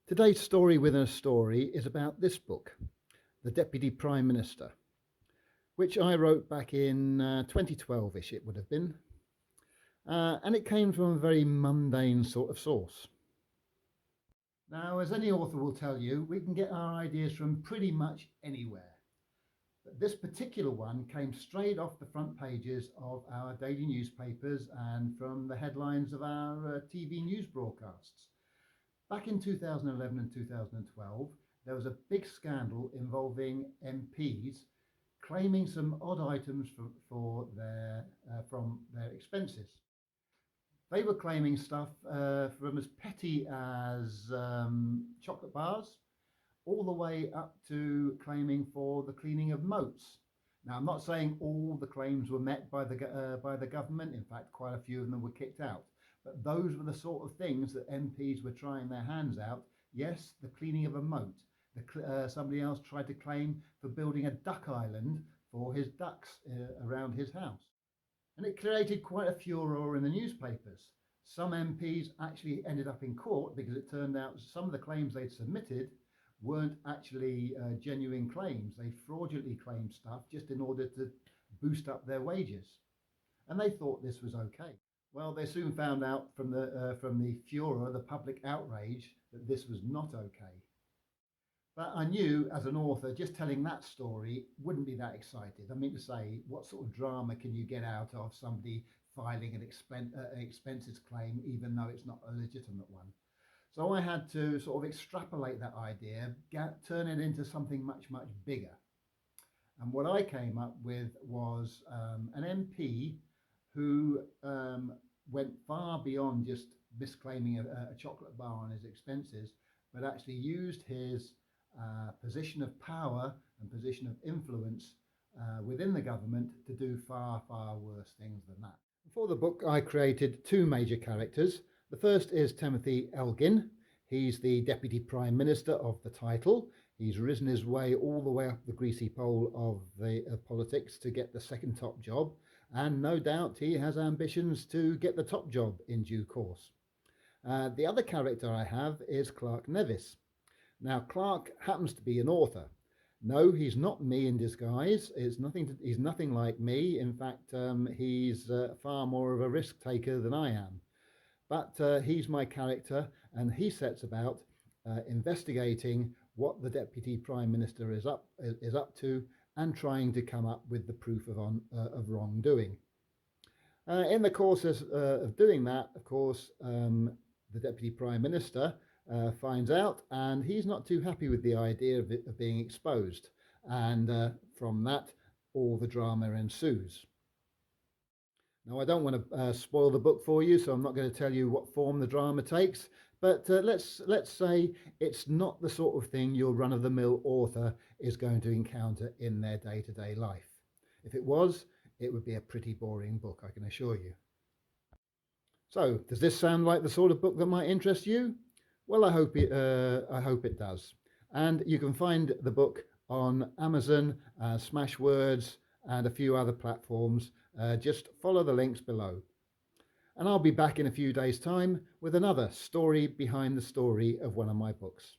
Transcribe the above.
Today's story within a story is about this book, The Deputy Prime Minister, which I wrote back in 2012-ish it would have been. And it came from a very mundane sort of source. Now, as any author will tell you, we can get our ideas from pretty much anywhere. But this particular one came straight off the front pages of our daily newspapers and from the headlines of our TV news broadcasts. Back in 2011 and 2012, there was a big scandal involving MPs claiming some odd items from their expenses. They were claiming stuff from as petty as chocolate bars all the way up to claiming for the cleaning of moats. Now, I'm not saying all the claims were met by the government. In fact, quite a few of them were kicked out. But those were the sort of things that MPs were trying their hands out. Yes, the cleaning of a moat. Somebody else tried to claim for building a duck island for his ducks around his house. And it created quite a furore in the newspapers. Some MPs actually ended up in court because it turned out some of the claims they'd submitted weren't actually genuine claims. They fraudulently claimed stuff just in order to boost up their wages. And they thought this was okay. Well, they soon found out from the furor, the public outrage, that this was not okay. But I knew as an author, just telling that story wouldn't be that excited. I mean to say, what sort of drama can you get out of somebody filing an expenses claim, even though it's not a legitimate one? So I had to sort of extrapolate that idea, turn it into something much, much bigger. And what I came up with was an MP who went far beyond just misclaiming a chocolate bar on his expenses, but actually used his position of power and position of influence within the government to do far, far worse things than that. For the book, I created two major characters. The first is Timothy Elgin. He's the Deputy Prime Minister of the title. He's risen his way all the way up the greasy pole of politics to get the second top job. And no doubt he has ambitions to get the top job in due course. The other character I have is Clark Nevis. Now, Clark happens to be an author. No, he's not me in disguise. He's nothing like me. In fact, he's far more of a risk taker than I am. But he's my character, and he sets about investigating what the Deputy Prime Minister is up to and trying to come up with the proof of wrongdoing. In the course of doing that, of course, the Deputy Prime Minister finds out, and he's not too happy with the idea of being exposed. And from that, all the drama ensues. Now, I don't want to spoil the book for you, so I'm not going to tell you what form the drama takes, but let's say it's not the sort of thing your run-of-the-mill author is going to encounter in their day-to-day life. If it was, it would be a pretty boring book, I can assure you. So, does this sound like the sort of book that might interest you? Well, I hope it does. And you can find the book on Amazon, Smashwords, and a few other platforms. Just follow the links below. And I'll be back in a few days' time with another story behind the story of one of my books.